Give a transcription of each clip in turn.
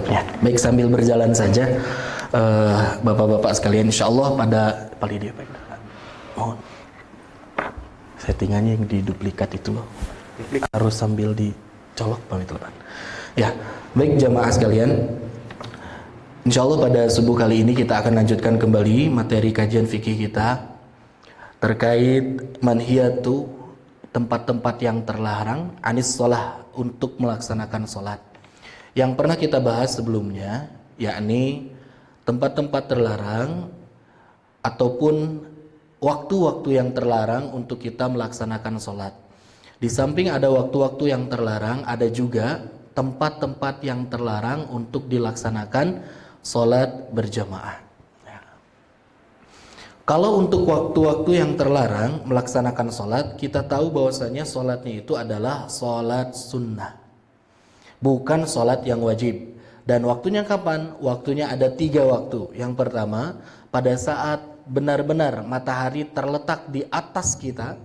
Ya, baik sambil berjalan saja, bapak-bapak sekalian, insya Allah pada dia mohon settingannya yang diduplikat itu loh, harus sambil dicolok teman-teman. Ya, baik jamaah sekalian, insya Allah pada subuh kali ini kita akan lanjutkan kembali materi kajian fikih kita terkait manhiyatu, tempat-tempat yang terlarang, anis sholah, untuk melaksanakan sholat. Yang pernah kita bahas sebelumnya, yakni tempat-tempat terlarang ataupun waktu-waktu yang terlarang untuk kita melaksanakan sholat. Di samping ada waktu-waktu yang terlarang, ada juga tempat-tempat yang terlarang untuk dilaksanakan sholat berjamaah. Kalau untuk waktu-waktu yang terlarang melaksanakan sholat, kita tahu bahwasanya sholatnya itu adalah sholat sunnah, bukan sholat yang wajib. Dan waktunya kapan? Waktunya ada 3 waktu. Yang pertama, pada saat benar-benar matahari terletak di atas kita,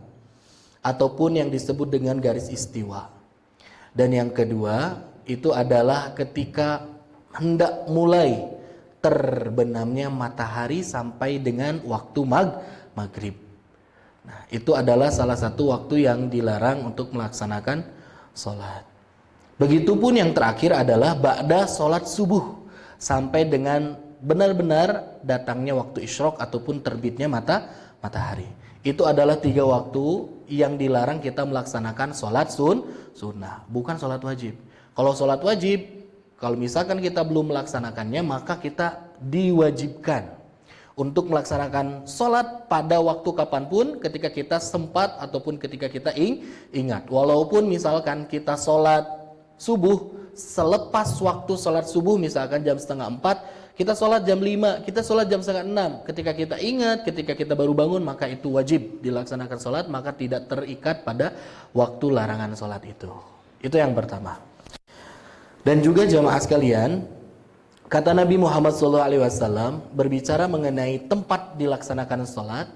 ataupun yang disebut dengan garis istiwa. Dan yang kedua, itu adalah ketika hendak mulai terbenamnya matahari sampai dengan waktu maghrib. Nah, itu adalah salah satu waktu yang dilarang untuk melaksanakan sholat. Begitupun yang terakhir adalah ba'da sholat subuh sampai dengan benar-benar datangnya waktu isyraq ataupun terbitnya matahari. Itu adalah 3 waktu yang dilarang kita melaksanakan sholat sunnah, bukan sholat wajib. Kalau sholat wajib, kalau misalkan kita belum melaksanakannya, maka kita diwajibkan untuk melaksanakan sholat pada waktu kapanpun ketika kita sempat ataupun ketika kita ingat. Walaupun misalkan kita sholat subuh, selepas waktu sholat subuh misalkan jam 3:30, kita sholat jam 5, kita sholat jam 5:30, ketika kita ingat, ketika kita baru bangun, maka itu wajib dilaksanakan sholat, maka tidak terikat pada waktu larangan sholat itu. Itu yang pertama. Dan juga jamaah sekalian, kata Nabi Muhammad SAW berbicara mengenai tempat dilaksanakan sholat,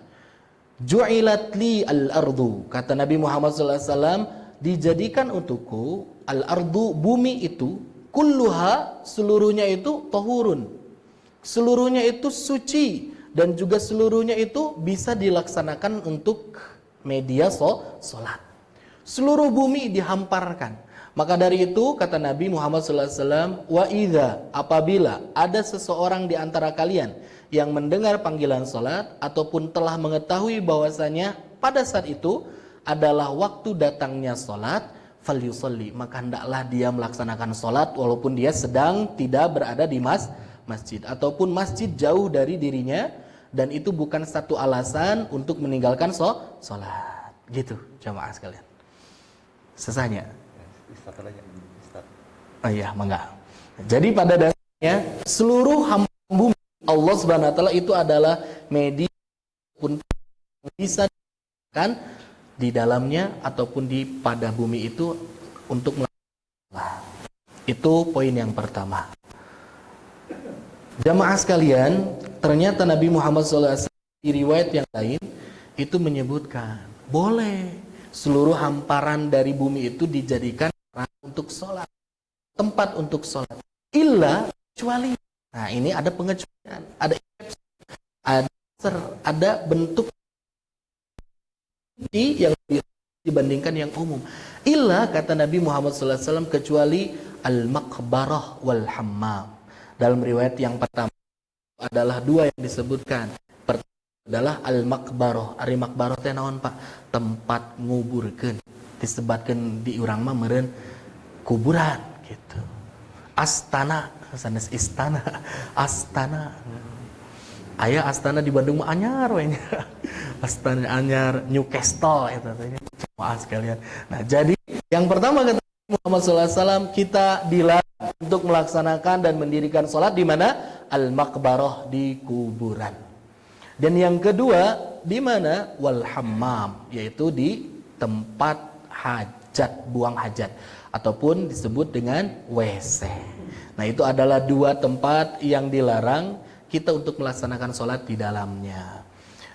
ju'ilat li al-ardu, kata Nabi Muhammad SAW, dijadikan untukku al-ardu, bumi itu, kulluha, seluruhnya itu tahurun, seluruhnya itu suci, dan juga seluruhnya itu bisa dilaksanakan untuk media sholat. Seluruh bumi dihamparkan. Maka dari itu kata Nabi Muhammad SAW, wa idza, apabila ada seseorang di antara kalian yang mendengar panggilan sholat ataupun telah mengetahui bahwasanya pada saat itu adalah waktu datangnya sholat, falyusalli, maka hendaklah dia melaksanakan sholat walaupun dia sedang tidak berada di masjid ataupun masjid jauh dari dirinya, dan itu bukan satu alasan untuk meninggalkan sholat. Gitu jamaah sekalian. Sesanya. Oh iya, mangga. Jadi pada dasarnya seluruh hamba bumi Allah Subhanahu wa taala itu adalah media pun bisa kan di dalamnya ataupun di pada bumi itu untuk melakukan. Itu poin yang pertama. Jamaah sekalian, ternyata Nabi Muhammad SAW di riwayat yang lain itu menyebutkan boleh seluruh hamparan dari bumi itu dijadikan untuk sholat, tempat untuk sholat, illa kecuali. Nah, ini ada pengecualian, ada bentuk yang dibandingkan yang umum. Illa, kata Nabi Muhammad SAW, kecuali al-maqbarah wal hammam. Dalam riwayat yang pertama adalah 2 yang disebutkan. Pertama adalah al-maqbarah. Ari maqbarah teh naon Pak? Tempat nguburkeun. Disebatkeun di urang mah meureun kuburan gitu. Astana, sanes istana, astana. Aya astana di Bandung mah anyar we nya. Astana anyar, Newcastle eta teh. Maaf sekalian. Nah, jadi yang pertama kata Muhammad SAW, kita dilarang untuk melaksanakan dan mendirikan sholat di mana? Al-maqbarah, di kuburan. Dan yang kedua, di mana? Wal hammam, yaitu di tempat hajat, buang hajat, ataupun disebut dengan WC. Nah, itu adalah 2 tempat yang dilarang kita untuk melaksanakan sholat di dalamnya.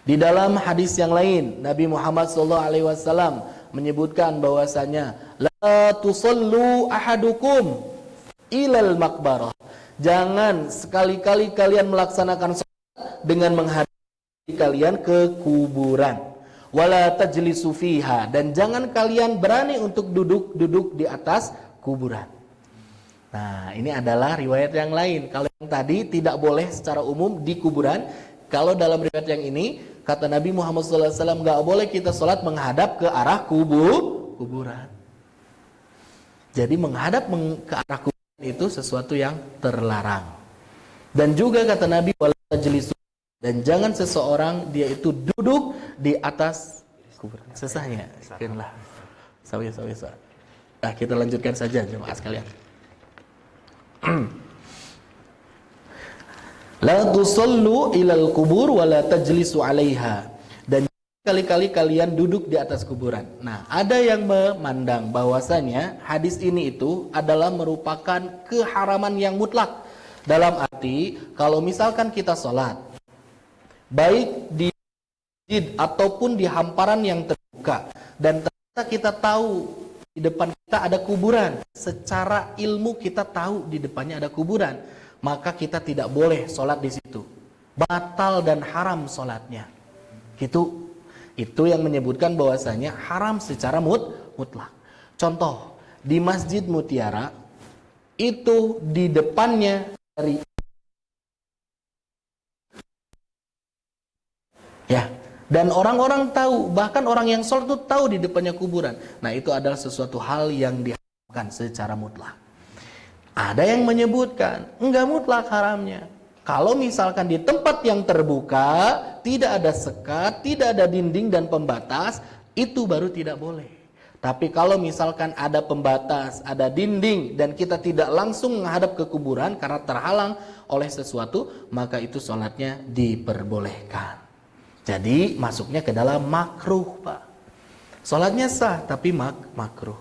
Di dalam hadis yang lain, Nabi Muhammad SAW menyebutkan bahwasanya la tusallu ahadukum ilal maqbarah, Jangan sekali-kali kalian melaksanakan sholat dengan menghadap kalian ke kuburan. Wala tajlisu fiha, dan jangan kalian berani untuk duduk di atas kuburan. Nah, ini adalah riwayat yang lain. Kalau yang tadi tidak boleh secara umum di kuburan, kalau dalam riwayat yang ini kata Nabi Muhammad SAW, nggak boleh kita sholat menghadap ke arah kuburan. Jadi menghadap ke arah kuburan itu sesuatu yang terlarang. Dan juga kata Nabi, wala tajlisu, dan jangan seseorang dia itu duduk di atas kuburan. Sesahnya, sekianlah. Sawi. Nah, kita lanjutkan saja jemaah sekalian. La tusallu ilal kubur wa la tajlisu 'alaiha, dan kali-kali kalian duduk di atas kuburan. Nah, ada yang memandang bahwasanya hadis ini itu adalah merupakan keharaman yang mutlak. Dalam arti kalau misalkan kita sholat baik di masjid ataupun di hamparan yang terbuka dan ternyata kita tahu di depan kita ada kuburan, secara ilmu kita tahu di depannya ada kuburan, maka kita tidak boleh sholat di situ. Batal dan haram sholatnya. Itu yang menyebutkan bahwasanya haram secara mutlak. Contoh, di Masjid Mutiara itu di depannya dari dan orang-orang tahu, bahkan orang yang sholat itu tahu di depannya kuburan. Nah, itu adalah sesuatu hal yang diharamkan secara mutlak. Ada yang menyebutkan enggak mutlak haramnya. Kalau misalkan di tempat yang terbuka, tidak ada sekat, tidak ada dinding dan pembatas, itu baru tidak boleh. Tapi kalau misalkan ada pembatas, ada dinding, dan kita tidak langsung menghadap ke kuburan karena terhalang oleh sesuatu, maka itu sholatnya diperbolehkan. Jadi masuknya ke dalam makruh, Pak. Sholatnya sah tapi makruh.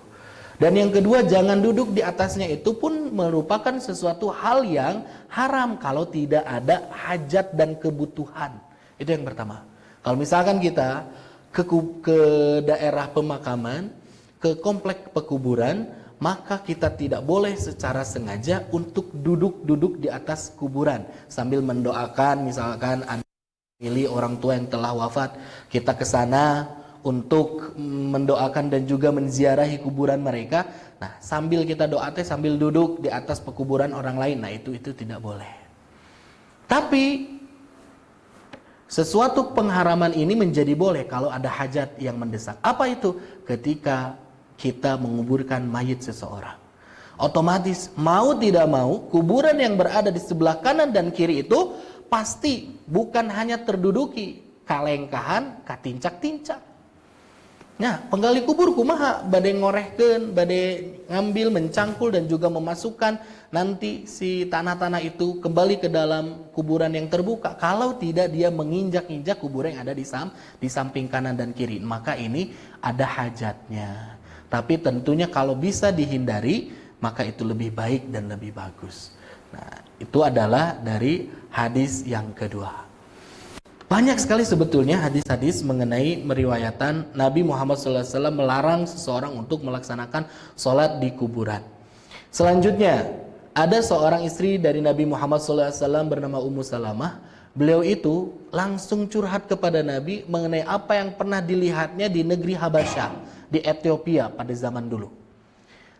Dan yang kedua, jangan duduk di atasnya, itu pun merupakan sesuatu hal yang haram kalau tidak ada hajat dan kebutuhan. Itu yang pertama. Kalau misalkan kita ke daerah pemakaman, ke komplek pekuburan, maka kita tidak boleh secara sengaja untuk duduk di atas kuburan sambil mendoakan, misalkan pilih orang tua yang telah wafat, kita ke sana untuk mendoakan dan juga menziarahi kuburan mereka. Nah, sambil kita doa sambil duduk di atas pekuburan orang lain. Nah, itu tidak boleh. Tapi sesuatu pengharaman ini menjadi boleh kalau ada hajat yang mendesak. Apa itu? Ketika kita menguburkan mayit seseorang. Otomatis mau tidak mau kuburan yang berada di sebelah kanan dan kiri itu pasti bukan hanya terduduki, kalengkahan, katincak-tincak. Nah, penggali kubur kumaha bade ngorehkeun, bade ngambil, mencangkul dan juga memasukkan nanti si tanah-tanah itu kembali ke dalam kuburan yang terbuka. Kalau tidak dia menginjak-injak kuburan yang ada di samping kanan dan kiri, maka ini ada hajatnya. Tapi tentunya kalau bisa dihindari, maka itu lebih baik dan lebih bagus. Nah, itu adalah dari hadis yang kedua. Banyak sekali sebetulnya hadis-hadis mengenai meriwayatan Nabi Muhammad SAW melarang seseorang untuk melaksanakan sholat di kuburan. Selanjutnya, ada seorang istri dari Nabi Muhammad SAW bernama Ummu Salamah. Beliau itu langsung curhat kepada Nabi mengenai apa yang pernah dilihatnya di negeri Habasyah, di Ethiopia pada zaman dulu.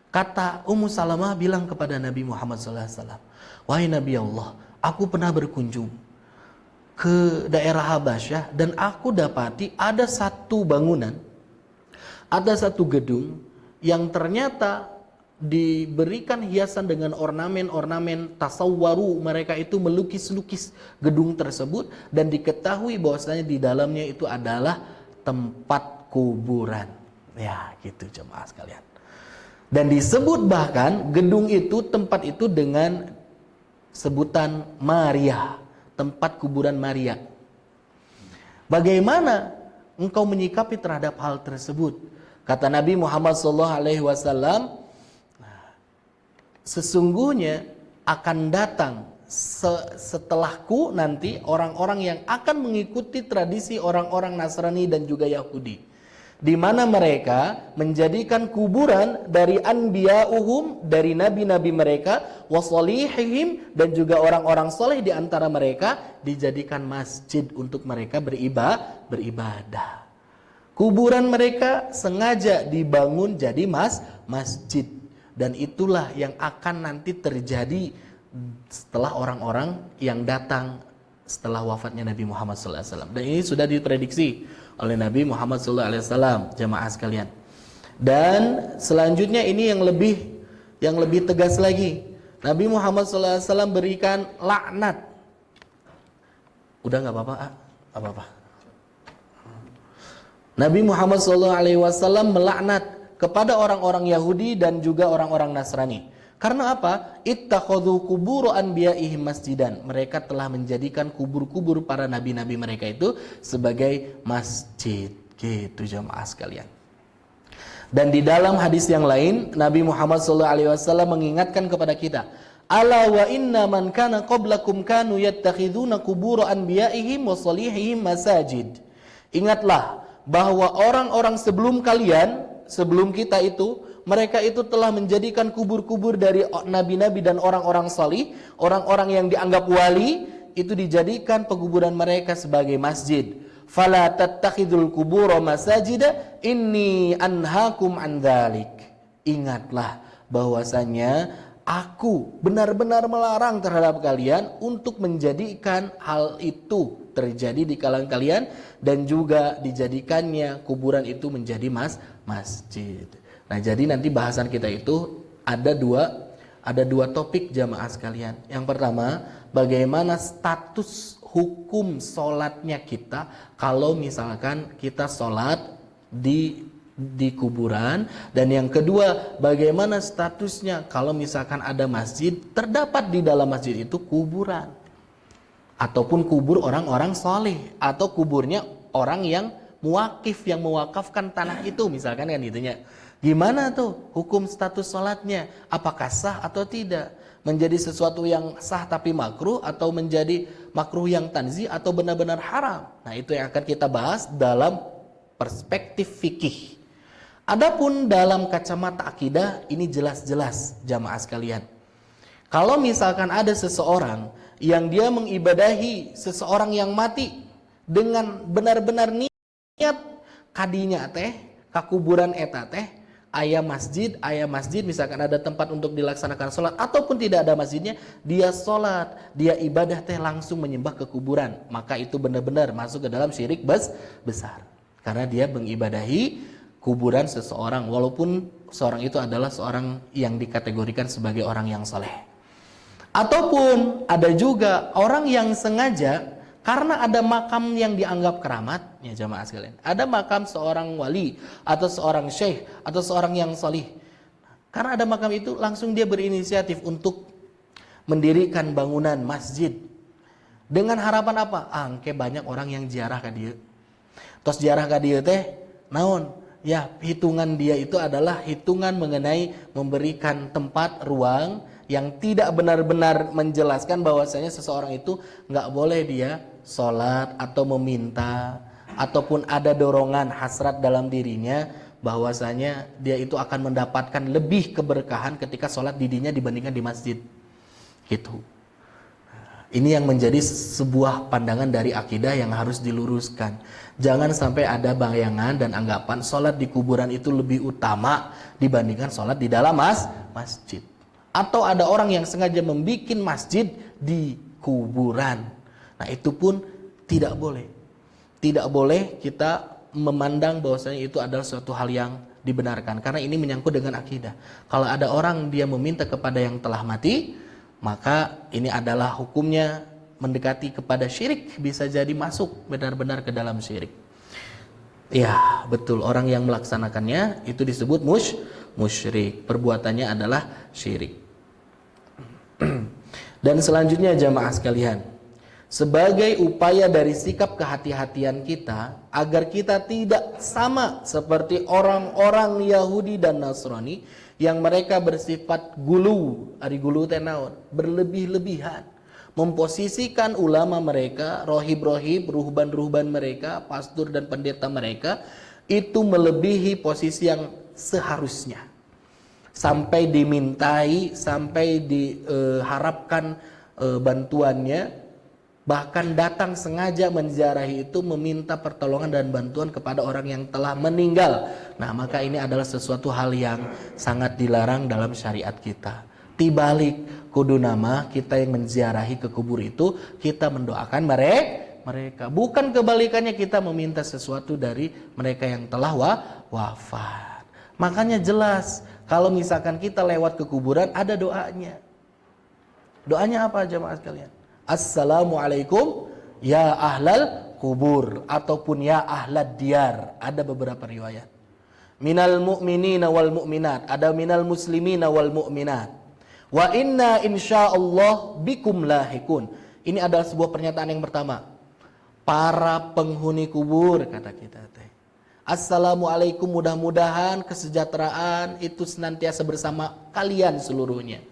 Kata Ummu Salamah bilang kepada Nabi Muhammad SAW, "Wahai Nabi Allah, aku pernah berkunjung ke daerah Habasyah dan aku dapati ada satu bangunan, ada satu gedung yang ternyata diberikan hiasan dengan ornamen-ornamen tasawwaru. Mereka itu melukis-lukis gedung tersebut dan diketahui bahwasanya di dalamnya itu adalah tempat kuburan." Ya, gitu jemaah sekalian. Dan disebut bahkan gedung itu, tempat itu dengan sebutan Maria, tempat kuburan Maria. Bagaimana engkau menyikapi terhadap hal tersebut? Kata Nabi Muhammad SAW, sesungguhnya akan datang setelahku nanti orang-orang yang akan mengikuti tradisi orang-orang Nasrani dan juga Yahudi. di mana mereka menjadikan kuburan dari anbiya'uhum, dari nabi-nabi mereka, wasolihihim, dan juga orang-orang soleh di antara mereka, dijadikan masjid untuk mereka beribadah. Kuburan mereka sengaja dibangun jadi masjid, dan itulah yang akan nanti terjadi setelah orang-orang yang datang setelah wafatnya Nabi Muhammad SAW. Dan ini sudah diprediksi oleh Nabi Muhammad SAW, jamaah sekalian. Dan selanjutnya ini yang lebih tegas lagi. Nabi Muhammad SAW berikan laknat. Udah nggak apa-apa, apa-apa. Nabi Muhammad SAW melaknat kepada orang-orang Yahudi dan juga orang-orang Nasrani. Karena apa? Ittakhadhu qubur anbiya'ihim masjidan. Mereka telah menjadikan kubur-kubur para nabi-nabi mereka itu sebagai masjid. Gitu jamaah sekalian. Dan di dalam hadis yang lain, Nabi Muhammad SAW mengingatkan kepada kita, ala wa inna man kana qablakum kanu yattakhiduna qubur anbiya'ihim wa salihihim masajid. Ingatlah bahwa orang-orang sebelum kalian, sebelum kita itu, mereka itu telah menjadikan kubur-kubur dari nabi-nabi dan orang-orang salih, orang-orang yang dianggap wali, itu dijadikan penguburan mereka sebagai masjid. Fala tattakhidul qubura masajida inni anhaakum an dzalik. Ingatlah bahwasanya aku benar-benar melarang terhadap kalian untuk menjadikan hal itu terjadi di kalangan kalian, dan juga dijadikannya kuburan itu menjadi masjid. Nah, jadi nanti bahasan kita itu ada dua topik jamaah sekalian. Yang pertama, bagaimana status hukum sholatnya kita kalau misalkan kita sholat di kuburan. Dan yang kedua, bagaimana statusnya kalau misalkan ada masjid, terdapat di dalam masjid itu kuburan, ataupun kubur orang-orang soleh, atau kuburnya orang yang muwakif, yang mewakafkan tanah itu misalkan, kan gitunya. Gimana tuh hukum status sholatnya? Apakah sah atau tidak? Menjadi sesuatu yang sah tapi makruh, atau menjadi makruh yang tanzih, atau benar-benar haram? Nah, itu yang akan kita bahas dalam perspektif fikih. Adapun dalam kacamata akidah, ini jelas-jelas jamaah sekalian. Kalau misalkan ada seseorang yang dia mengibadahi seseorang yang mati dengan benar-benar niat kadinya teh kakuburan eta teh aya masjid, misalkan ada tempat untuk dilaksanakan sholat, ataupun tidak ada masjidnya, dia sholat, dia ibadah teh langsung menyembah ke kuburan, maka itu benar-benar masuk ke dalam syirik besar. Karena dia mengibadahi kuburan seseorang, walaupun seorang itu adalah seorang yang dikategorikan sebagai orang yang soleh. Ataupun ada juga orang yang sengaja, karena ada makam yang dianggap keramat, ya jamaah sekalian, ada makam seorang wali atau seorang syekh atau seorang yang salih. Karena ada makam itu, langsung dia berinisiatif untuk mendirikan bangunan masjid. Dengan harapan apa? Angke banyak orang yang ziarah ka dieu. Tos ziarah ka dieu teh naon? Ya, hitungan dia itu adalah hitungan mengenai memberikan tempat, ruang yang tidak benar-benar menjelaskan bahwasanya seseorang itu nggak boleh dia sholat atau meminta, ataupun ada dorongan hasrat dalam dirinya bahwasanya dia itu akan mendapatkan lebih keberkahan ketika sholat didinya dibandingkan di masjid. Gitu. Ini yang menjadi sebuah pandangan dari akidah yang harus diluruskan. Jangan sampai ada bayangan dan anggapan sholat di kuburan itu lebih utama dibandingkan sholat di dalam masjid. Atau ada orang yang sengaja membuat masjid di kuburan. Nah, itu pun tidak boleh. Tidak boleh kita memandang bahwasanya itu adalah suatu hal yang dibenarkan, karena ini menyangkut dengan akidah. Kalau ada orang dia meminta kepada yang telah mati, maka ini adalah hukumnya mendekati kepada syirik, bisa jadi masuk benar-benar ke dalam syirik. Ya, betul, orang yang melaksanakannya itu disebut musyrik. Perbuatannya adalah syirik. Dan selanjutnya jamaah sekalian, sebagai upaya dari sikap kehati-hatian kita agar kita tidak sama seperti orang-orang Yahudi dan Nasrani yang mereka bersifat gulu, ari gulu teh naon, berlebih-lebihan, memposisikan ulama mereka, rohib-rohib, ruhban-ruhban mereka, pastor dan pendeta mereka itu melebihi posisi yang seharusnya. Sampai dimintai, sampai diharapkan bantuannya, bahkan datang sengaja menziarahi itu meminta pertolongan dan bantuan kepada orang yang telah meninggal. Nah, maka ini adalah sesuatu hal yang sangat dilarang dalam syariat kita. Tibalik, kudu nama kita yang menziarahi ke kubur itu, kita mendoakan mereka. Bukan kebalikannya, kita meminta sesuatu dari mereka yang telah wafat. Makanya jelas, kalau misalkan kita lewat ke kuburan, ada doanya. Doanya apa jemaah sekalian? Assalamualaikum ya ahlal kubur, ataupun ya ahlad diyar. Ada beberapa riwayat. Minal mu'minina wal mu'minat, ada minal muslimina wal mu'minat. Wa inna insyaallah bikum lahikun. Ini adalah sebuah pernyataan yang pertama. Para penghuni kubur, kata kita teh. Assalamualaikum, mudah-mudahan kesejahteraan itu senantiasa bersama kalian seluruhnya.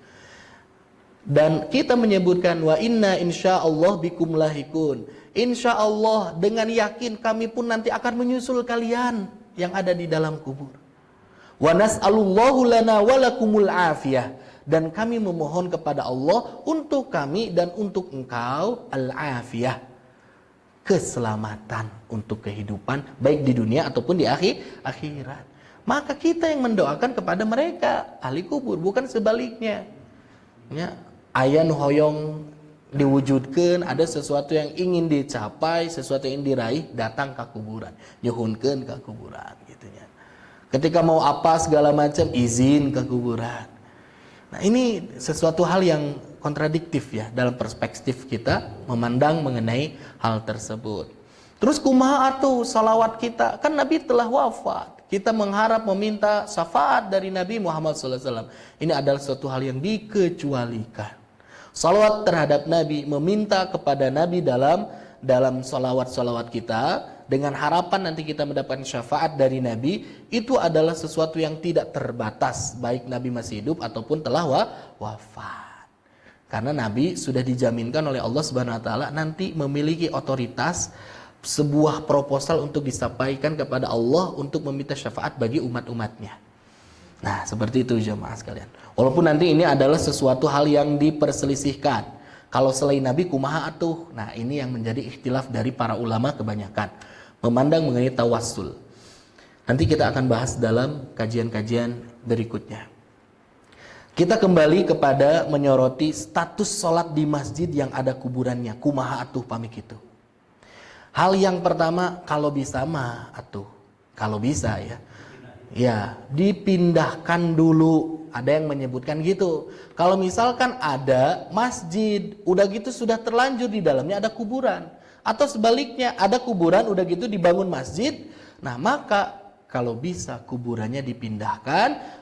Dan kita menyebutkan wa inna insyaallah bikum lahikun. Insyaallah, dengan yakin kami pun nanti akan menyusul kalian yang ada di dalam kubur. Wa nas'alullahu lana wa lakumul afiyah. Dan kami memohon kepada Allah untuk kami dan untuk engkau al-afiyah, keselamatan untuk kehidupan baik di dunia ataupun di akhirat. Maka kita yang mendoakan kepada mereka ahli kubur, bukan sebaliknya. Ya, ayan hoyong diwujudkan, ada sesuatu yang ingin dicapai, sesuatu yang diraih, datang ke kuburan, nyuhunkeun ke kuburan gitu ya. Ketika mau apa segala macam izin ke kuburan. Nah, ini sesuatu hal yang kontradiktif ya dalam perspektif kita memandang mengenai hal tersebut. Terus kumaha atuh salawat kita? Kan Nabi telah wafat. Kita mengharap meminta syafaat dari Nabi Muhammad SAW. Ini adalah suatu hal yang dikecualikan. Salawat terhadap Nabi, meminta kepada Nabi dalam salawat-salawat kita dengan harapan nanti kita mendapatkan syafaat dari Nabi, itu adalah sesuatu yang tidak terbatas baik Nabi masih hidup ataupun telah wafat. Karena Nabi sudah dijaminkan oleh Allah Subhanahu wa taala nanti memiliki otoritas sebuah proposal untuk disampaikan kepada Allah untuk meminta syafaat bagi umat-umatnya. Nah, seperti itu jemaah sekalian. Walaupun nanti ini adalah sesuatu hal yang diperselisihkan. Kalau selain Nabi kumaha atuh? Nah, ini yang menjadi ikhtilaf dari para ulama kebanyakan memandang mengenai tawassul. Nanti kita akan bahas dalam kajian-kajian berikutnya. Kita kembali kepada menyoroti status sholat di masjid yang ada kuburannya. Kumaha atuh pamik itu. Hal yang pertama, kalau bisa mah atuh. Kalau bisa ya. Ya, dipindahkan dulu. Ada yang menyebutkan gitu. Kalau misalkan ada masjid, udah gitu sudah terlanjur di dalamnya ada kuburan. Atau sebaliknya, ada kuburan, udah gitu dibangun masjid. Nah, maka kalau bisa kuburannya dipindahkan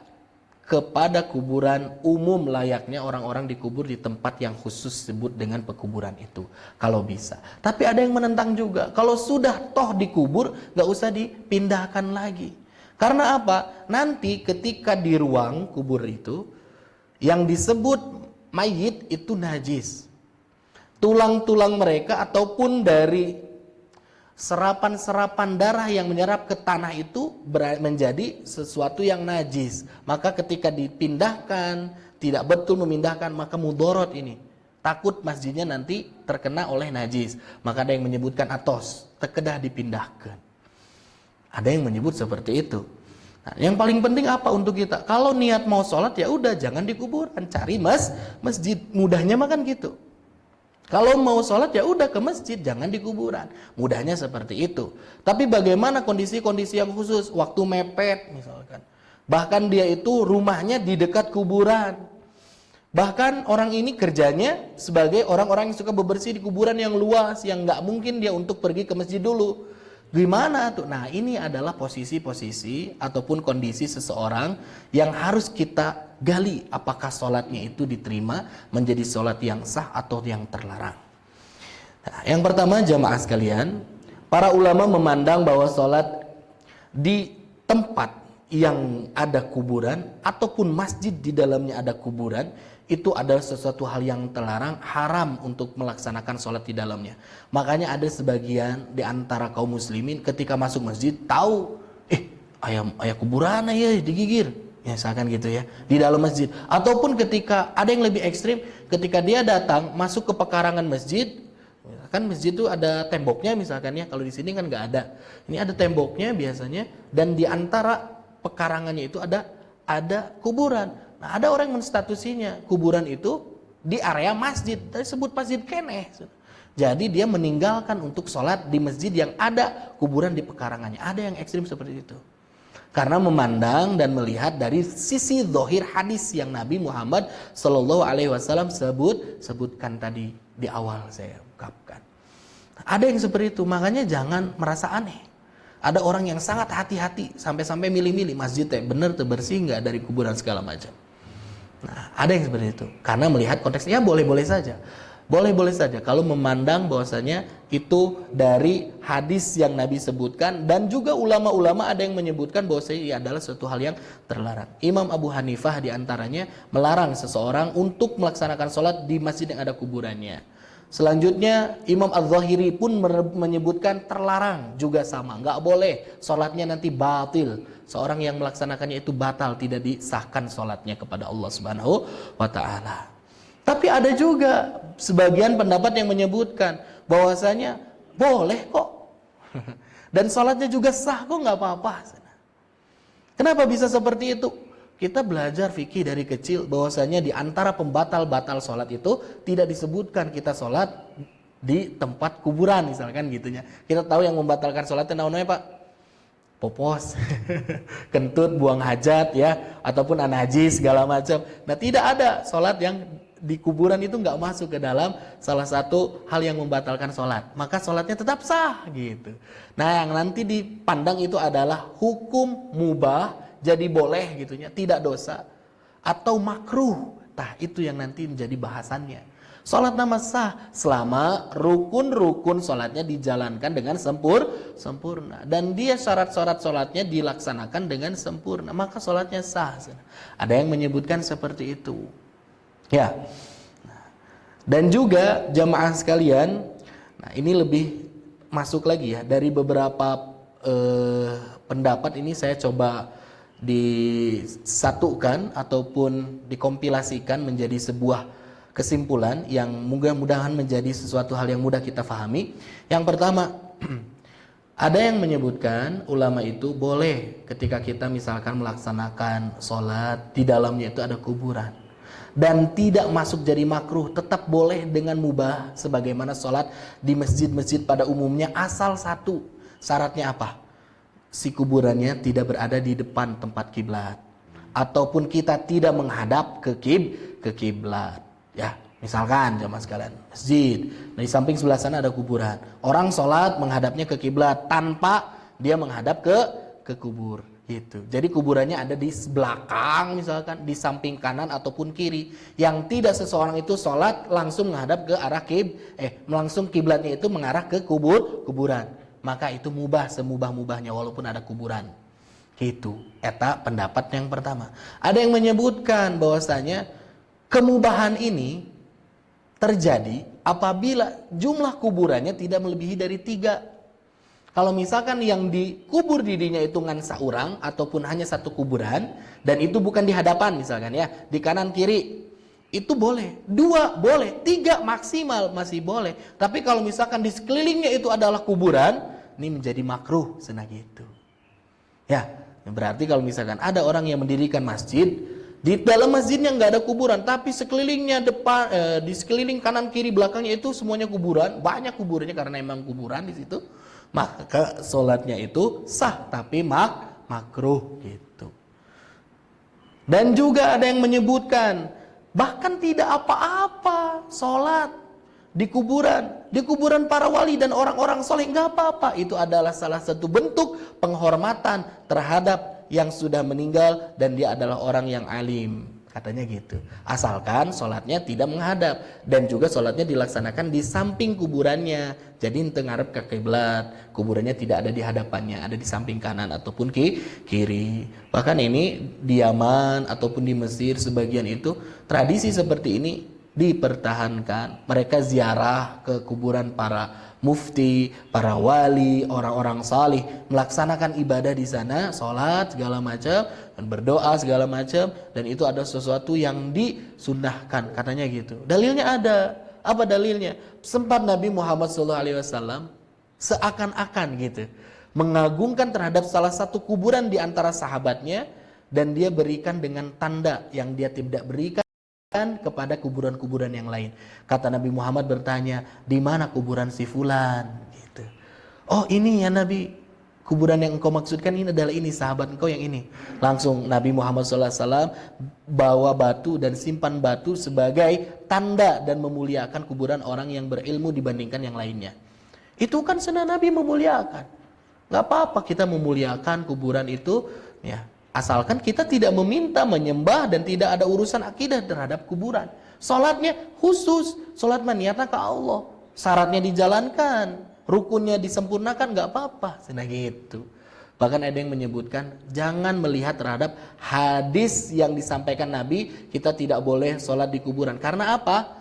kepada kuburan umum layaknya orang-orang dikubur di tempat yang khusus disebut dengan pekuburan itu. Kalau bisa. Tapi ada yang menentang juga. Kalau sudah toh dikubur, gak usah dipindahkan lagi. Karena apa? Nanti ketika di ruang kubur itu, yang disebut mayit itu najis. Tulang-tulang mereka ataupun dari serapan-serapan darah yang menyerap ke tanah itu menjadi sesuatu yang najis. Maka ketika dipindahkan, tidak betul memindahkan, maka mudorot ini. Takut masjidnya nanti terkena oleh najis. Maka ada yang menyebutkan atos, terkedah dipindahkan. Ada yang menyebut seperti itu. Nah, yang paling penting apa untuk kita? Kalau niat mau sholat ya udah jangan di kuburan, cari masjid. Mudahnya makan gitu. Kalau mau sholat ya udah ke masjid, jangan di kuburan. Mudahnya seperti itu. Tapi bagaimana kondisi-kondisi yang khusus? Waktu mepet misalkan. Bahkan dia itu rumahnya di dekat kuburan. Bahkan orang ini kerjanya sebagai orang-orang yang suka bebersih di kuburan yang luas, yang nggak mungkin dia untuk pergi ke masjid dulu. Gimana tuh? Nah, ini adalah posisi-posisi ataupun kondisi seseorang yang harus kita gali apakah sholatnya itu diterima menjadi sholat yang sah atau yang terlarang. Nah, yang pertama jamaah sekalian, para ulama memandang bahwa sholat di tempat yang ada kuburan ataupun masjid di dalamnya ada kuburan itu adalah sesuatu hal yang terlarang, haram untuk melaksanakan sholat di dalamnya. Makanya ada sebagian di antara kaum muslimin ketika masuk masjid tahu ayam kuburan ya digigir, ya misalkan gitu ya, di dalam masjid. Ataupun ketika ada yang lebih ekstrim, ketika dia datang masuk ke pekarangan masjid, kan masjid itu ada temboknya misalkan ya, kalau di sini kan nggak ada. Ini ada temboknya biasanya, dan di antara pekarangannya itu ada kuburan. Nah, ada orang yang menstatusinya kuburan itu di area masjid, disebut masjid keneh. Jadi dia meninggalkan untuk sholat di masjid yang ada kuburan di pekarangannya. Ada yang ekstrim seperti itu. Karena memandang dan melihat dari sisi zahir hadis yang Nabi Muhammad Shallallahu Alaihi Wasallam sebutkan tadi di awal saya ungkapkan. Ada yang seperti itu, makanya jangan merasa aneh. Ada orang yang sangat hati-hati sampai-sampai milih-milih masjid bener bersih nggak dari kuburan segala macam. Nah, ada yang seperti itu. Karena melihat konteksnya boleh-boleh saja. Boleh-boleh saja kalau memandang bahwasanya itu dari hadis yang Nabi sebutkan, dan juga ulama-ulama ada yang menyebutkan bahwasanya ini adalah suatu hal yang terlarang. Imam Abu Hanifah diantaranya melarang seseorang untuk melaksanakan sholat di masjid yang ada kuburannya. Selanjutnya Imam Az-Zahiri pun menyebutkan terlarang juga sama, nggak boleh, sholatnya nanti batil. Seorang yang melaksanakannya itu batal, tidak disahkan sholatnya kepada Allah Subhanahu wa Ta'ala. Tapi ada juga sebagian pendapat yang menyebutkan bahwasanya boleh kok, dan sholatnya juga sah kok, nggak apa-apa. Kenapa bisa seperti itu? Kita belajar fikih dari kecil bahwasanya di antara pembatal-batal sholat itu tidak disebutkan kita sholat di tempat kuburan misalkan gitunya. Kita tahu yang membatalkan sholatnya namanya Pak, popos, kentut, buang hajat ya, ataupun anajis segala macam. Nah, tidak ada sholat yang di kuburan itu nggak masuk ke dalam salah satu hal yang membatalkan sholat, maka sholatnya tetap sah gitu. Nah, yang nanti dipandang itu adalah hukum mubah, jadi boleh gitunya, tidak dosa, atau makruh. Nah, itu yang nanti menjadi bahasannya. Sholat nama sah selama rukun-rukun sholatnya dijalankan dengan sempurna, dan dia syarat-syarat sholatnya dilaksanakan dengan sempurna, maka sholatnya sah. Ada yang menyebutkan seperti itu. Ya, dan juga jamaah sekalian, nah ini lebih masuk lagi ya, dari beberapa pendapat ini saya coba disatukan ataupun dikompilasikan menjadi sebuah kesimpulan yang mudah-mudahan menjadi sesuatu hal yang mudah kita pahami. Yang pertama, ada yang menyebutkan ulama itu boleh ketika kita misalkan melaksanakan sholat di dalamnya itu ada kuburan, dan tidak masuk jadi makruh, tetap boleh dengan mubah sebagaimana sholat di masjid-masjid pada umumnya, asal satu syaratnya apa? Si kuburannya tidak berada di depan tempat kiblat, ataupun kita tidak menghadap ke kiblat. Ya, misalkan jamaah sekalian, masjid, nah di samping sebelah sana ada kuburan, orang sholat menghadapnya ke kiblat tanpa dia menghadap ke kubur. Gitu. Jadi kuburannya ada di belakang misalkan, di samping kanan ataupun kiri, yang tidak seseorang itu sholat langsung menghadap ke arah langsung kiblatnya itu mengarah ke kuburan, maka itu mubah semubah-mubahnya walaupun ada kuburan. Gitu. Eta pendapat yang pertama. Ada yang menyebutkan bahwasanya kemubahan ini terjadi apabila jumlah kuburannya tidak melebihi dari 3. Kalau misalkan yang dikubur dirinya itu ngan saurang ataupun hanya satu kuburan, dan itu bukan di hadapan misalkan ya, di kanan kiri, itu boleh. 2 boleh, 3 maksimal masih boleh. Tapi kalau misalkan di sekelilingnya itu adalah kuburan, ini menjadi makruh senang gitu. Ya, berarti kalau misalkan ada orang yang mendirikan masjid, di dalam masjidnya nggak ada kuburan, tapi sekelilingnya di sekeliling kanan kiri belakangnya itu semuanya kuburan, banyak kuburannya karena emang kuburan di situ, maka sholatnya itu sah tapi makruh gitu. Dan juga ada yang menyebutkan bahkan tidak apa-apa sholat di kuburan para wali dan orang-orang soleh, nggak apa-apa. Itu adalah salah satu bentuk penghormatan terhadap yang sudah meninggal dan dia adalah orang yang alim, katanya gitu. Asalkan sholatnya tidak menghadap, dan juga sholatnya dilaksanakan di samping kuburannya. Jadi ente ngarep ke kiblat, kuburannya tidak ada di hadapannya, ada di samping kanan ataupun kiri. Bahkan ini di Yaman ataupun di Mesir sebagian itu tradisi seperti ini dipertahankan. Mereka ziarah ke kuburan para mufti, para wali, orang-orang salih, melaksanakan ibadah di sana, sholat segala macam, dan berdoa segala macam, dan itu ada sesuatu yang disunnahkan, katanya gitu. Dalilnya ada. Apa dalilnya? Sempat Nabi Muhammad SAW seakan-akan gitu mengagungkan terhadap salah satu kuburan di antara sahabatnya, dan dia berikan dengan tanda yang dia tidak berikan kepada kuburan-kuburan yang lain. Kata Nabi Muhammad bertanya, di mana kuburan si fulan? Gitu. Oh ini ya Nabi, kuburan yang engkau maksudkan ini adalah ini, sahabat engkau yang ini. Langsung Nabi Muhammad SAW bawa batu dan simpan batu sebagai tanda dan memuliakan kuburan orang yang berilmu dibandingkan yang lainnya. Itu kan sunnah Nabi memuliakan. Gak apa-apa kita memuliakan kuburan itu, ya. Asalkan kita tidak meminta, menyembah, dan tidak ada urusan akidah terhadap kuburan. Sholatnya khusus, sholat niatnya ke Allah. Syaratnya dijalankan, rukunnya disempurnakan, gak apa-apa. Nah gitu. Bahkan ada yang menyebutkan, jangan melihat terhadap hadis yang disampaikan Nabi, kita tidak boleh sholat di kuburan. Karena apa?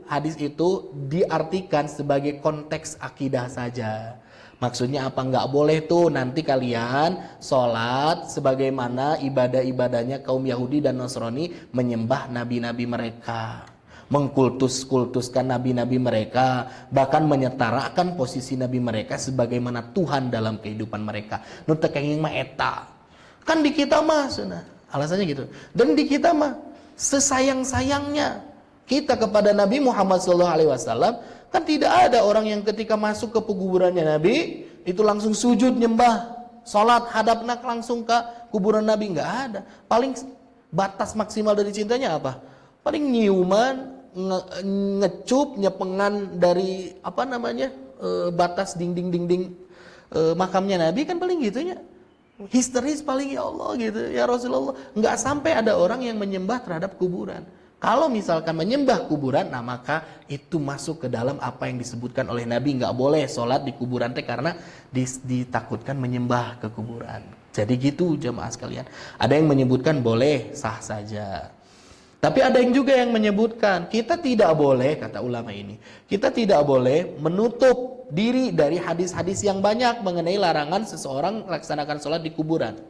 Hadis itu diartikan sebagai konteks akidah saja. Maksudnya apa? Nggak boleh tuh nanti kalian sholat sebagaimana ibadah-ibadahnya kaum Yahudi dan Nasrani, menyembah nabi-nabi mereka, mengkultuskan nabi-nabi mereka, bahkan menyetarakan posisi nabi mereka sebagaimana Tuhan dalam kehidupan mereka. Nu teu kenging mah eta. Kan di kita mah sunah. Alasannya gitu. Dan di kita mah sesayang-sayangnya kita kepada Nabi Muhammad SAW, kan tidak ada orang yang ketika masuk ke kuburannya Nabi itu langsung sujud nyembah, sholat hadapna langsung ke kuburan Nabi, nggak ada. Paling batas maksimal dari cintanya apa? Paling nyiuman, ngecup, nyepengan dari batas dinding makamnya Nabi, kan paling gitunya. Histeris paling, ya Allah gitu, ya Rasulullah. Nggak sampai ada orang yang menyembah terhadap kuburan. Kalau misalkan menyembah kuburan, nah maka itu masuk ke dalam apa yang disebutkan oleh Nabi, nggak boleh sholat di kuburan teh karena ditakutkan menyembah ke kuburan. Jadi gitu jemaah sekalian. Ada yang menyebutkan boleh, sah saja. Tapi ada yang juga yang menyebutkan kita tidak boleh, kata ulama ini, kita tidak boleh menutup diri dari hadis-hadis yang banyak mengenai larangan seseorang melaksanakan sholat di kuburan.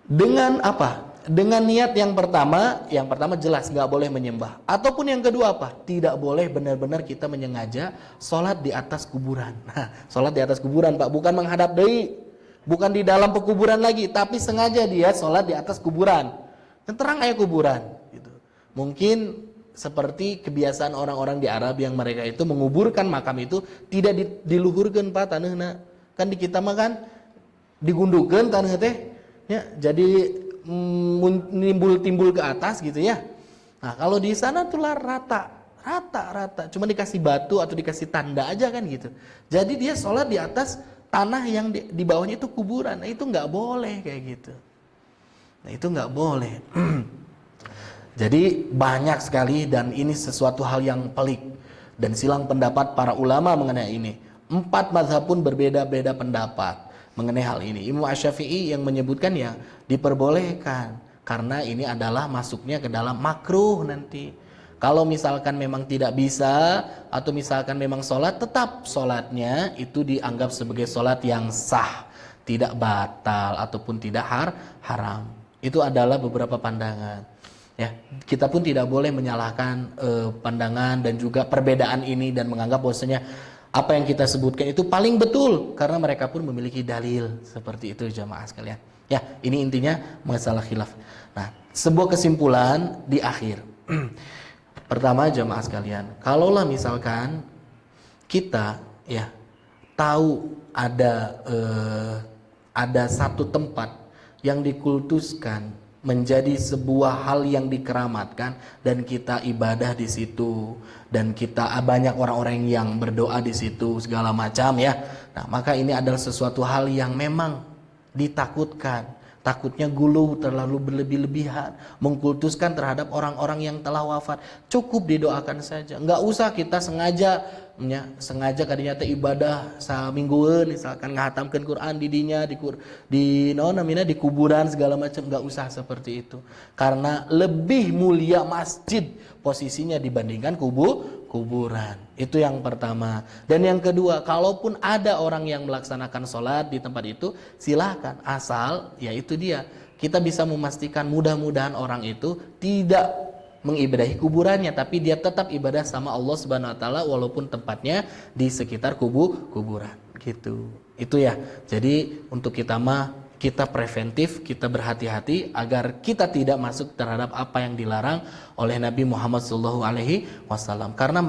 Dengan apa? Dengan niat yang pertama jelas nggak boleh menyembah. Ataupun yang kedua apa? Tidak boleh benar-benar kita menyengaja sholat di atas kuburan. Nah, sholat di atas kuburan Pak, bukan menghadap deui, bukan di dalam pekuburan lagi, tapi sengaja dia sholat di atas kuburan. Dan terang aya kuburan. Gitu. Mungkin seperti kebiasaan orang-orang di Arab yang mereka itu menguburkan makam itu tidak diluhurkan Pak taneuhna. Kan di kita mah kan digundukeun taneuh teh, ya, jadi timbul ke atas gitu ya. Nah kalau di sana tuh rata, cuma dikasih batu atau dikasih tanda aja kan gitu. Jadi dia sholat di atas tanah yang di bawahnya itu kuburan. Nah itu nggak boleh kayak gitu. Nah itu nggak boleh. Jadi banyak sekali, dan ini sesuatu hal yang pelik dan silang pendapat para ulama mengenai ini. 4 mazhab pun berbeda-beda pendapat mengenai hal ini. Imam Asy-Syafi'i yang menyebutkan ya diperbolehkan karena ini adalah masuknya ke dalam makruh nanti. Kalau misalkan memang tidak bisa atau misalkan memang sholat, tetap sholatnya itu dianggap sebagai sholat yang sah, tidak batal ataupun tidak haram. Itu adalah beberapa pandangan. Ya, kita pun tidak boleh menyalahkan pandangan dan juga perbedaan ini dan menganggap bahwasanya apa yang kita sebutkan itu paling betul karena mereka pun memiliki dalil seperti itu jamaah sekalian. Ya, ini intinya masalah khilaf. Nah, sebuah kesimpulan di akhir. Pertama jamaah sekalian, kalaulah misalkan kita ya tahu ada satu tempat yang dikultuskan menjadi sebuah hal yang dikeramatkan dan kita ibadah di situ dan kita banyak orang-orang yang berdoa di situ segala macam ya. Nah, maka ini adalah sesuatu hal yang memang ditakutkan. Takutnya gulu terlalu berlebih-lebihan, mengkultuskan terhadap orang-orang yang telah wafat. Cukup didoakan saja. Enggak usah kita sengaja sengaja kadinya teh ibadah saminggueun misalkan ngahatamkeun Quran di dinya di naon namina di kuburan segala macam, enggak usah seperti itu. Karena lebih mulia masjid posisinya dibandingkan kuburan. Itu yang pertama. Dan yang kedua, kalaupun ada orang yang melaksanakan sholat di tempat itu, silahkan. Asal, ya itu dia, kita bisa memastikan mudah-mudahan orang itu tidak mengibadahi kuburannya, tapi dia tetap ibadah sama Allah Subhanahu wa taala walaupun tempatnya di sekitar kuburan gitu. Itu ya. Jadi untuk kita kita preventif, kita berhati-hati agar kita tidak masuk terhadap apa yang dilarang oleh Nabi Muhammad SAW. Karena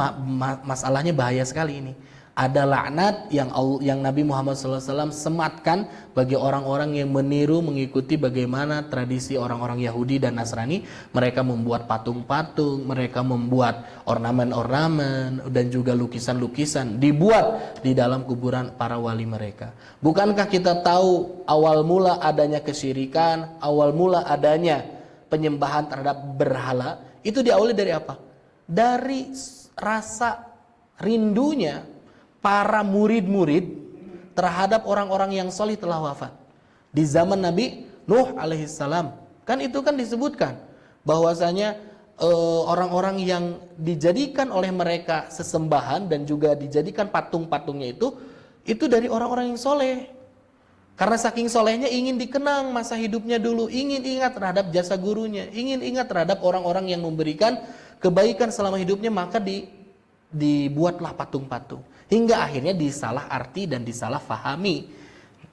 masalahnya bahaya sekali ini. Ada laknat yang Nabi Muhammad SAW sematkan bagi orang-orang yang meniru mengikuti bagaimana tradisi orang-orang Yahudi dan Nasrani. Mereka membuat patung-patung, mereka membuat ornamen-ornamen dan juga lukisan-lukisan dibuat di dalam kuburan para wali mereka. Bukankah kita tahu awal mula adanya kesyirikan, awal mula adanya penyembahan terhadap berhala itu diawali dari apa? Dari rasa rindunya para murid-murid terhadap orang-orang yang solih telah wafat. Di zaman Nabi Nuh alaihissalam, kan itu kan disebutkan bahwasanya orang-orang yang dijadikan oleh mereka sesembahan dan juga dijadikan patung-patungnya itu dari orang-orang yang soleh. Karena saking solehnya ingin dikenang masa hidupnya dulu, ingin ingat terhadap jasa gurunya, ingin ingat terhadap orang-orang yang memberikan kebaikan selama hidupnya, maka dibuatlah patung-patung. Hingga akhirnya disalah arti dan disalah fahami,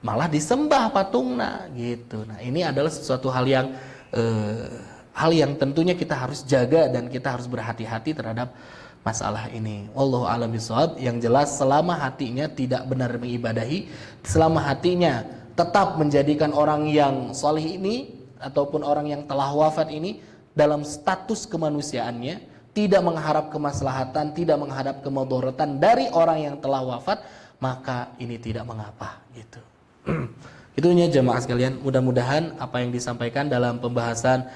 malah disembah patungna gitu. Nah ini adalah sesuatu hal yang tentunya kita harus jaga dan kita harus berhati-hati terhadap masalah ini. Wallahu a'lam bishawab. Yang jelas selama hatinya tidak benar mengibadahi, selama hatinya tetap menjadikan orang yang salih ini ataupun orang yang telah wafat ini dalam status kemanusiaannya, tidak mengharap kemaslahatan, tidak mengharap kemudaratan dari orang yang telah wafat, maka ini tidak mengapa gitu. Itunya jemaah sekalian, mudah-mudahan apa yang disampaikan dalam pembahasan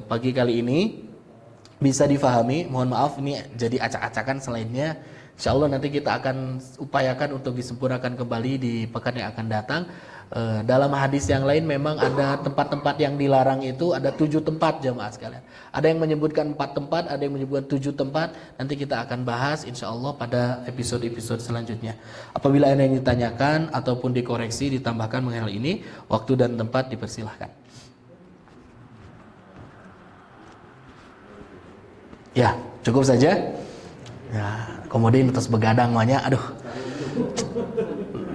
pagi kali ini bisa difahami. Mohon maaf ini jadi acak-acakan selainnya. Insya Allah nanti kita akan upayakan untuk disempurnakan kembali di pekan yang akan datang. Dalam hadis yang lain memang ada tempat-tempat yang dilarang itu ada 7 tempat jemaah sekalian. Ada yang menyebutkan 4 tempat, ada yang menyebutkan 7 tempat. Nanti kita akan bahas insya Allah pada episode-episode selanjutnya. Apabila ada yang ditanyakan ataupun dikoreksi, ditambahkan mengenai hal ini, waktu dan tempat dipersilahkan. Ya, cukup saja. Ya, kemudian terus begadang banyak. Aduh,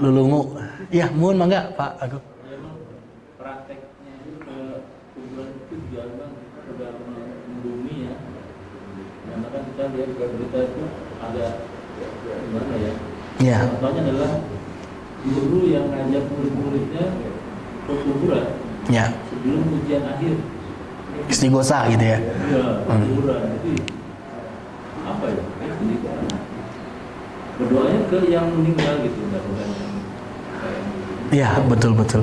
lulungu. Ya, mohon mangga Pak Agung. Memang prakteknya itu ke kuburan itu juga memang sudah membumi ya. Karena kan kita lihat di berita itu ada gimana ya? Ya. Contohnya adalah guru yang ngajak murid-muridnya ke kuburan. Ya. Sebelum ujian akhir. Istighosa gitu ya. Iya, kuburan itu apa ya? Berdoanya ke yang meninggal gitu, bukan. Iya, betul-betul.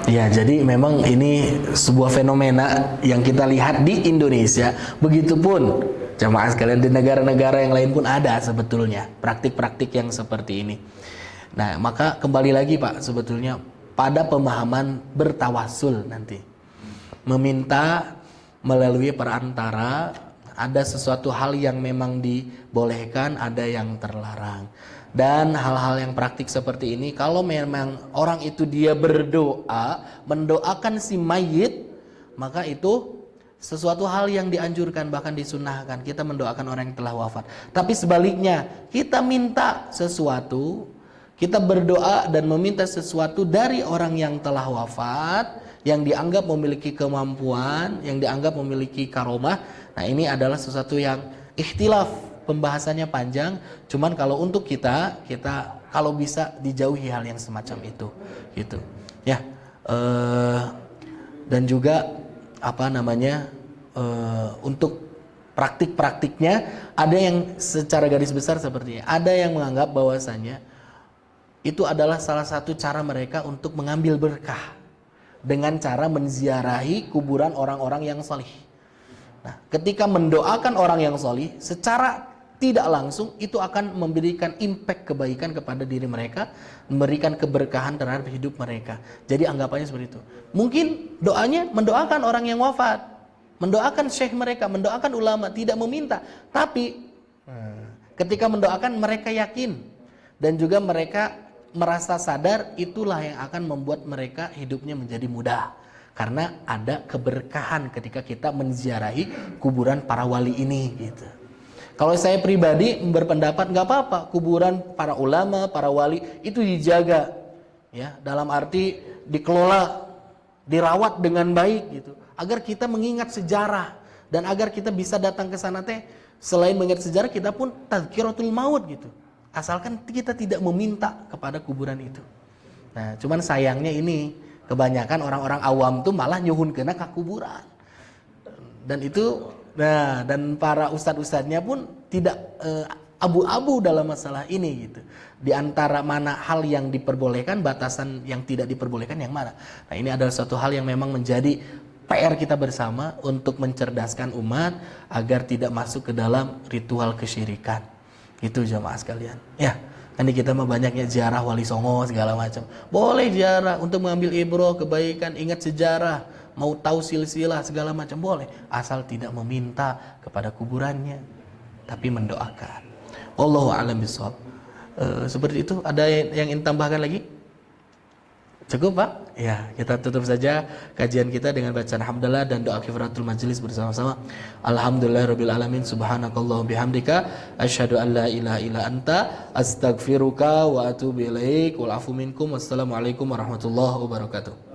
Ya, jadi memang ini sebuah fenomena yang kita lihat di Indonesia. Begitupun jemaah sekalian di negara-negara yang lain pun ada sebetulnya praktik-praktik yang seperti ini. Nah, maka kembali lagi Pak, sebetulnya pada pemahaman bertawasul nanti. Meminta melalui perantara, ada sesuatu hal yang memang dibolehkan, ada yang terlarang. Dan hal-hal yang praktik seperti ini, kalau memang orang itu dia berdoa, mendoakan si mayit, maka itu sesuatu hal yang dianjurkan, bahkan disunnahkan. Kita mendoakan orang yang telah wafat. Tapi sebaliknya, kita minta sesuatu, kita berdoa dan meminta sesuatu dari orang yang telah wafat, yang dianggap memiliki kemampuan, yang dianggap memiliki karomah. Nah ini adalah sesuatu yang ikhtilaf. Pembahasannya panjang, cuman kalau untuk kita kalau bisa dijauhi hal yang semacam itu, gitu, ya. Dan juga untuk praktik-praktiknya ada yang secara garis besar seperti ini. Ada yang menganggap bahwasanya itu adalah salah satu cara mereka untuk mengambil berkah dengan cara menziarahi kuburan orang-orang yang salih. Nah, ketika mendoakan orang yang solih, secara tidak langsung itu akan memberikan impact kebaikan kepada diri mereka, memberikan keberkahan terhadap hidup mereka. Jadi anggapannya seperti itu. Mungkin doanya mendoakan orang yang wafat, mendoakan syekh mereka, mendoakan ulama, tidak meminta. Tapi ketika mendoakan mereka yakin dan juga mereka merasa sadar, itulah yang akan membuat mereka hidupnya menjadi mudah. Karena ada keberkahan ketika kita menziarahi kuburan para wali ini gitu. Kalau saya pribadi berpendapat nggak apa-apa kuburan para ulama, para wali itu dijaga, ya, dalam arti dikelola, dirawat dengan baik gitu, agar kita mengingat sejarah dan agar kita bisa datang ke sana teh selain mengingat sejarah kita pun tazkiratul maut gitu. Asalkan kita tidak meminta kepada kuburan itu. Nah, cuman sayangnya ini kebanyakan orang-orang awam tuh malah nyuhun kena ke kuburan. Dan itu, nah, dan para ustadz-ustadznya pun tidak abu-abu dalam masalah ini gitu. Di antara mana hal yang diperbolehkan, batasan yang tidak diperbolehkan yang mana. Nah, ini adalah suatu hal yang memang menjadi PR kita bersama untuk mencerdaskan umat agar tidak masuk ke dalam ritual kesyirikan. Itu jamaah sekalian. Ya, kan di kita mah banyaknya ziarah wali songo segala macam. Boleh ziarah untuk mengambil ibroh kebaikan, ingat sejarah, mau tahu silsilah segala macam boleh, asal tidak meminta kepada kuburannya, tapi mendoakan. Wallahu a'lam bishawab. Seperti itu. Ada yang ingin tambahkan lagi? Cukup Pak? Ya, kita tutup saja kajian kita dengan bacaan hamdalah dan doa kifaratul majlis bersama-sama. Alhamdulillahirabbil alamin, subhanakallahumma bihamdika asyhadu an la ilaha illa anta astaghfiruka wa atubu ilaik. Wal afu minkum. Wassalamualaikum warahmatullahi wabarakatuh.